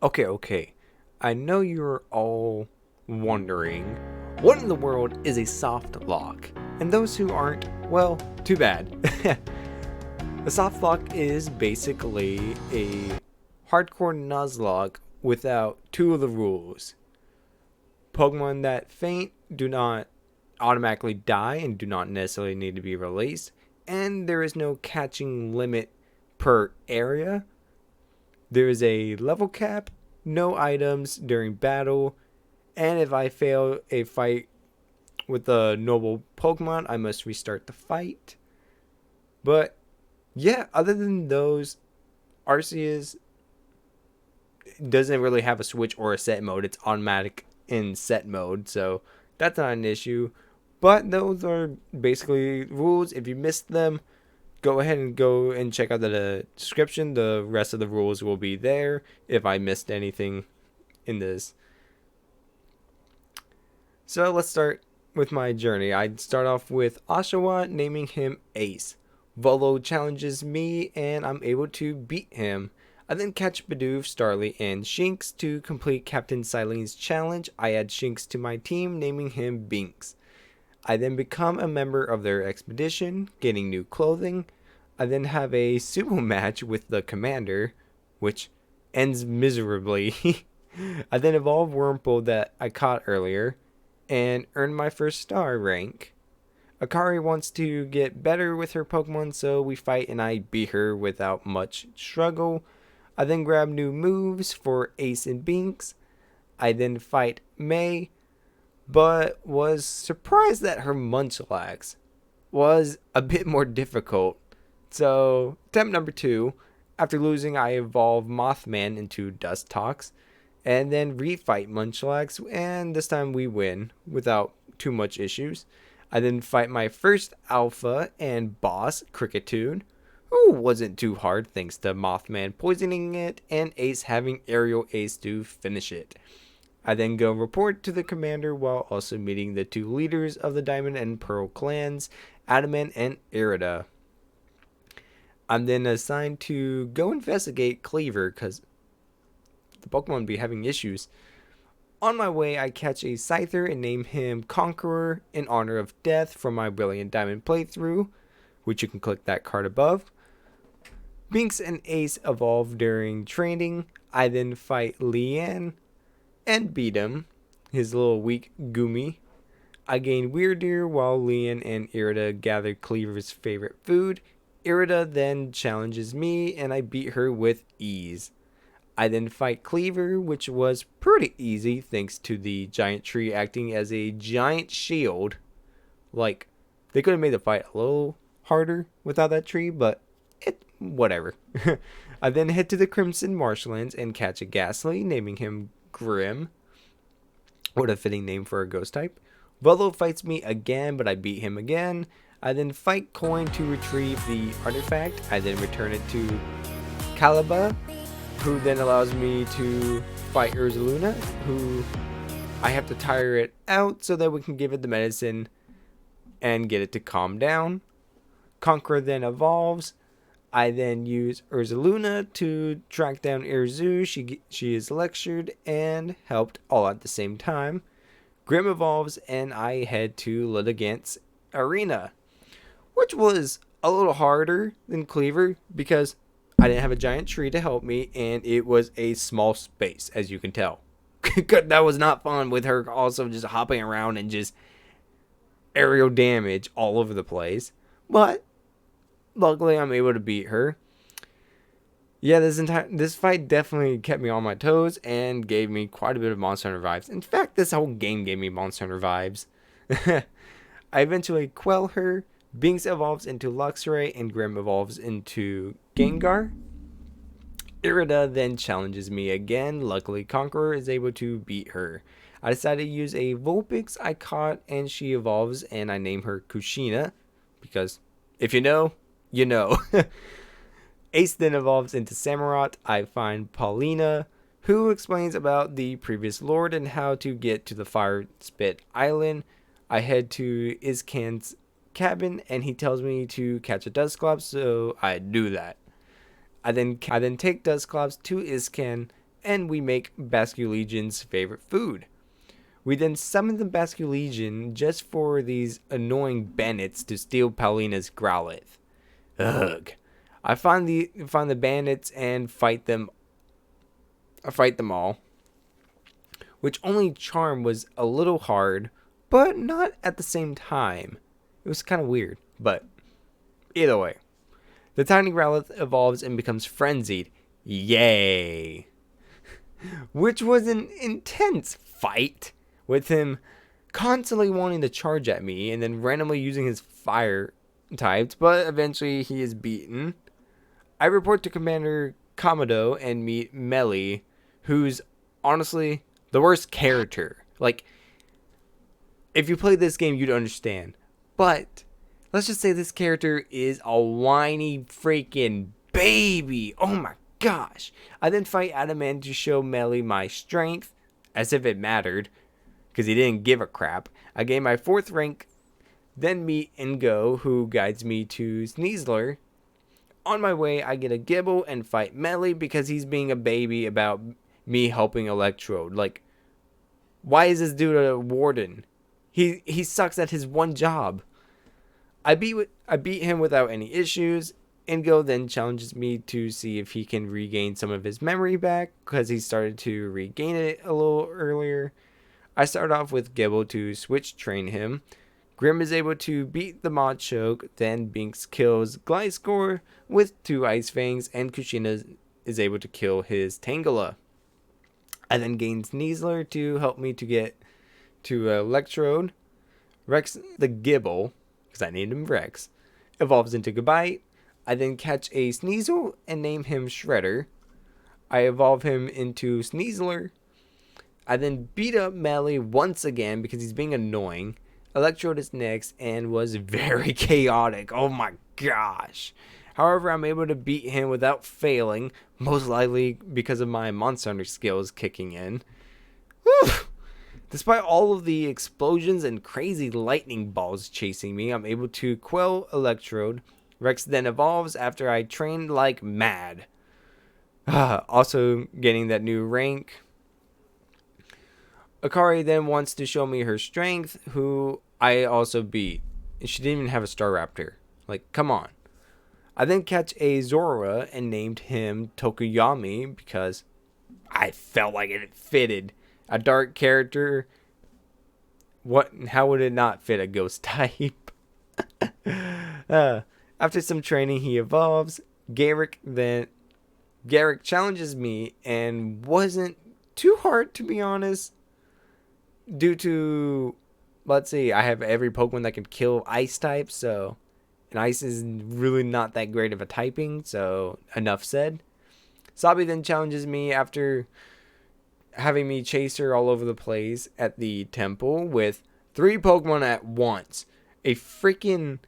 Okay. I know you're all wondering, what in the world is a soft lock? And those who aren't, well, too bad. A soft lock is basically a hardcore Nuzlocke without two of the rules. Pokemon that faint do not automatically die and do not necessarily need to be released, and there is no catching limit per area. There is a level cap, no items during battle, and if I fail a fight with a noble Pokemon, I must restart the fight. But yeah, other than those, Arceus doesn't really have a switch or a set mode. It's automatic in set mode, so that's not an issue. But those are basically rules. If you missed them, go ahead and check out the description. The rest of the rules will be there if I missed anything in this. So let's start with my journey. I'd start off with Oshawa, naming him Ace. Volo challenges me and I'm able to beat him. I then catch Bidoof, Starly, and Shinx to complete Captain Silene's challenge. I add Shinx to my team, naming him Binks. I then become a member of their expedition, getting new clothing. I then have a sumo match with the commander, which ends miserably. I then evolve Wurmple that I caught earlier, and earn my first star rank. Akari wants to get better with her Pokemon, so we fight and I beat her without much struggle. I then grab new moves for Ace and Binks. I then fight May, but was surprised that her Munchlax was a bit more difficult. So, attempt number 2. After losing, I evolve Mothman into Dustox, and then refight Munchlax, and this time we win without too much issues. I then fight my first alpha and boss, Cricketune, who wasn't too hard thanks to Mothman poisoning it and Ace having Aerial Ace to finish it. I then go report to the commander while also meeting the two leaders of the Diamond and Pearl clans, Adamant and Irida. I'm then assigned to go investigate Cleaver because the Pokemon be having issues. On my way, I catch a Scyther and name him Conqueror in honor of Death from my Brilliant Diamond playthrough, which you can click that card above. Binks and Ace evolve during training. I then fight Leanne and beat him, his little weak Goomy. I gain Weirdeer while Leanne and Irida gather Cleaver's favorite food. Irida then challenges me and I beat her with ease. I then fight Cleaver, which was pretty easy thanks to the giant tree acting as a giant shield. Like, they could have made the fight a little harder without that tree, but whatever. I then head to the Crimson Marshlands and catch a Ghastly, naming him Grim. What a fitting name for a ghost type. Volo fights me again, but I beat him again. I then fight Coin to retrieve the artifact. I then return it to Caliba, who then allows me to fight Ursaluna, who I have to tire it out so that we can give it the medicine and get it to calm down. Conqueror then evolves. I then use Ursaluna to track down Irzu. She is lectured and helped all at the same time. Grim evolves and I head to Litigant's Arena, which was a little harder than Cleaver because I didn't have a giant tree to help me, and it was a small space, as you can tell. That was not fun with her also just hopping around and just aerial damage all over the place. But luckily, I'm able to beat her. Yeah, this fight definitely kept me on my toes and gave me quite a bit of Monster Hunter vibes. In fact, this whole game gave me Monster Hunter vibes. I eventually quell her. Binks evolves into Luxray and Grim evolves into Gengar. Irida then challenges me again. Luckily, Conqueror is able to beat her. I decided to use a Vulpix I caught and she evolves and I name her Kushina because if you know, you know. Ace then evolves into Samurott. I find Paulina, who explains about the previous lord and how to get to the Fire Spit Island. I head to Iskan's cabin and he tells me to catch a Dusclops, so I do that. I then take Dusclops to Iskan and we make Basculegion's favorite food. We then summon the Basculegion just for these annoying bandits to steal Paulina's Growlithe. Ugh. I find the bandits and fight them all, which only charm was a little hard, but not at the same time. It was kind of weird, but either way. The tiny Growlithe evolves and becomes frenzied. Yay! Which was an intense fight, with him constantly wanting to charge at me and then randomly using his fire types, but eventually he is beaten. I report to Commander Komodo and meet Melly, who's honestly the worst character. Like, if you played this game, you'd understand. But let's just say this character is a whiny freaking baby. Oh my gosh. I then fight Adamant to show Melly my strength, as if it mattered, because he didn't give a crap. I gain my 4th rank, then meet Ingo, who guides me to Sneasler. On my way, I get a Gibble and fight Melly because he's being a baby about me helping Electrode. Like, why is this dude a warden? He sucks at his one job. I beat him without any issues. Ingo then challenges me to see if he can regain some of his memory back, because he started to regain it a little earlier. I start off with Gibble to switch train him. Grim is able to beat the Machoke, then Binks kills Gliscor with 2 Ice Fangs, and Kushina is able to kill his Tangela. I then gain Sneasler to help me to get to Electrode. Rex the Gibble, because I named him Rex, evolves into Gabite. I then catch a Sneasel and name him Shredder. I evolve him into Sneasler. I then beat up Melly once again because he's being annoying. Electrode is next and was very chaotic. Oh my gosh. However, I'm able to beat him without failing, most likely because of my Monster Hunter skills kicking in. Whew. Despite all of the explosions and crazy lightning balls chasing me, I'm able to quell Electrode. Rex then evolves after I trained like mad. Also getting that new rank. Akari then wants to show me her strength, who I also beat. And she didn't even have a Staraptor. Like, come on. I then catch a Zora and named him Tokuyami because I felt like it fitted. A dark character. How would it not fit a ghost type? After some training, he evolves. Garrick challenges me and wasn't too hard, to be honest. Due to, let's see, I have every Pokemon that can kill ice types, so, and ice is really not that great of a typing, so enough said. Sabi then challenges me after having me chase her all over the place at the temple with 3 Pokemon at once. A freaking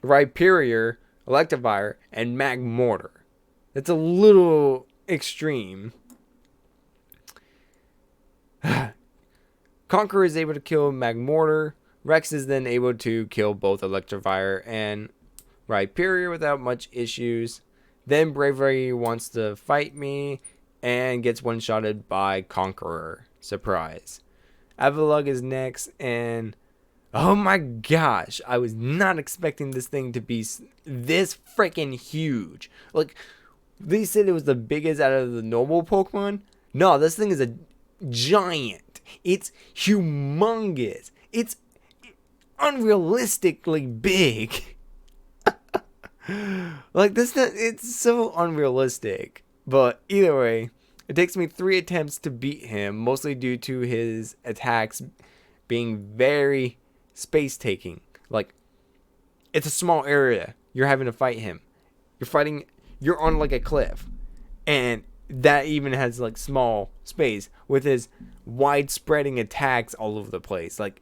Rhyperior, Electivire, and Magmortar. That's a little extreme. Conqueror is able to kill Magmortar. Rex is then able to kill both Electivire and Rhyperior without much issues. Then Bravery wants to fight me and gets one-shotted by Conqueror. Surprise. Avalugg is next, and oh my gosh, I was not expecting this thing to be this freaking huge. Like, they said it was the biggest out of the normal Pokemon. No, this thing is a giant. It's humongous. It's unrealistically big. Like, it's so unrealistic. But either way, it takes me 3 attempts to beat him, mostly due to his attacks being very space-taking. Like, it's a small area. You're having to fight him. You're on like a cliff. And that even has like small space with his wide-spreading attacks all over the place. Like,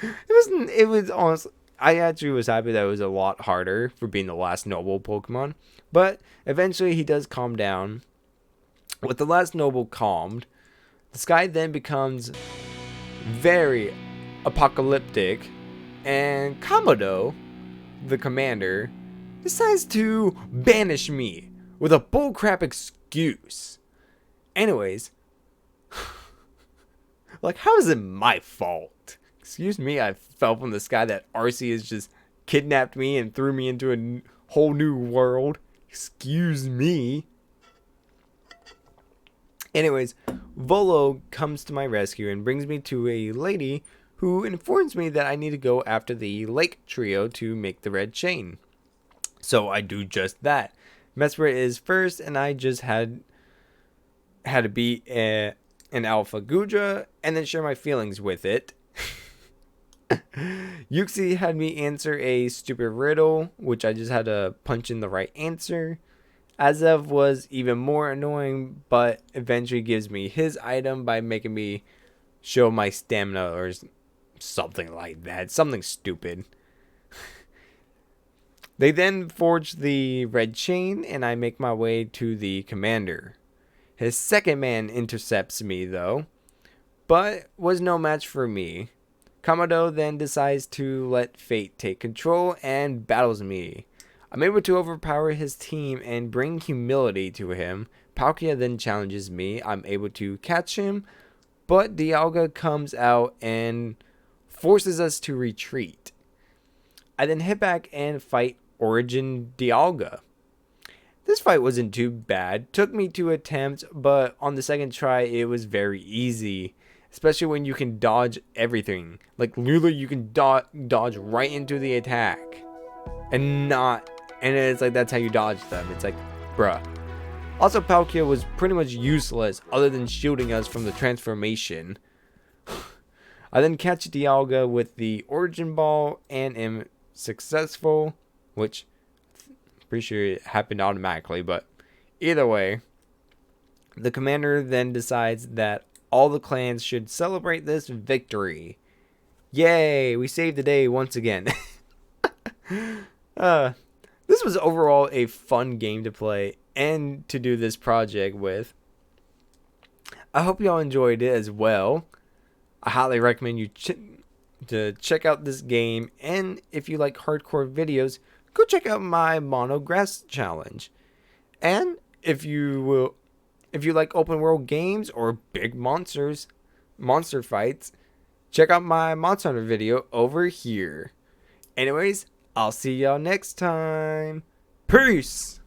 it was honestly, I actually was happy that it was a lot harder for being the last noble Pokemon. But eventually he does calm down. With the last noble calmed, the sky then becomes very apocalyptic, and Komodo, the commander, decides to banish me with a bullcrap excuse. Anyways, like, how is it my fault? Excuse me, I fell from the sky that Arceus just kidnapped me and threw me into a whole new world. Excuse me. Anyways, Volo comes to my rescue and brings me to a lady who informs me that I need to go after the Lake Trio to make the red chain. So I do just that. Mesprit is first, and I just had to beat an Alpha Gudra and then share my feelings with it. Yuxi had me answer a stupid riddle, which I just had to punch in the right answer. Azev was even more annoying, but eventually gives me his item by making me show my stamina or something like that. Something stupid. They then forge the red chain, and I make my way to the commander. His second man intercepts me, though, but was no match for me. Kamado then decides to let fate take control and battles me. I'm able to overpower his team and bring humility to him. Palkia then challenges me. I'm able to catch him, but Dialga comes out and forces us to retreat. I then hit back and fight Origin Dialga. This fight wasn't too bad. Took me 2 attempts, but on the second try it was very easy. Especially when you can dodge everything. Like, literally you can dodge right into the attack. And it's like, that's how you dodge them. It's like, bruh. Also, Palkia was pretty much useless other than shielding us from the transformation. I then catch Dialga with the Origin Ball and am successful, which I'm pretty sure it happened automatically, but either way, the commander then decides that all the clans should celebrate this victory. Yay, we saved the day once again. This was overall a fun game to play and to do this project with. I hope y'all enjoyed it as well. I highly recommend you to check out this game, and if you like hardcore videos, go check out my Mono Grass challenge. And if you like open world games or big monster fights, check out my Monster Hunter video over here. Anyways, I'll see y'all next time. Peace!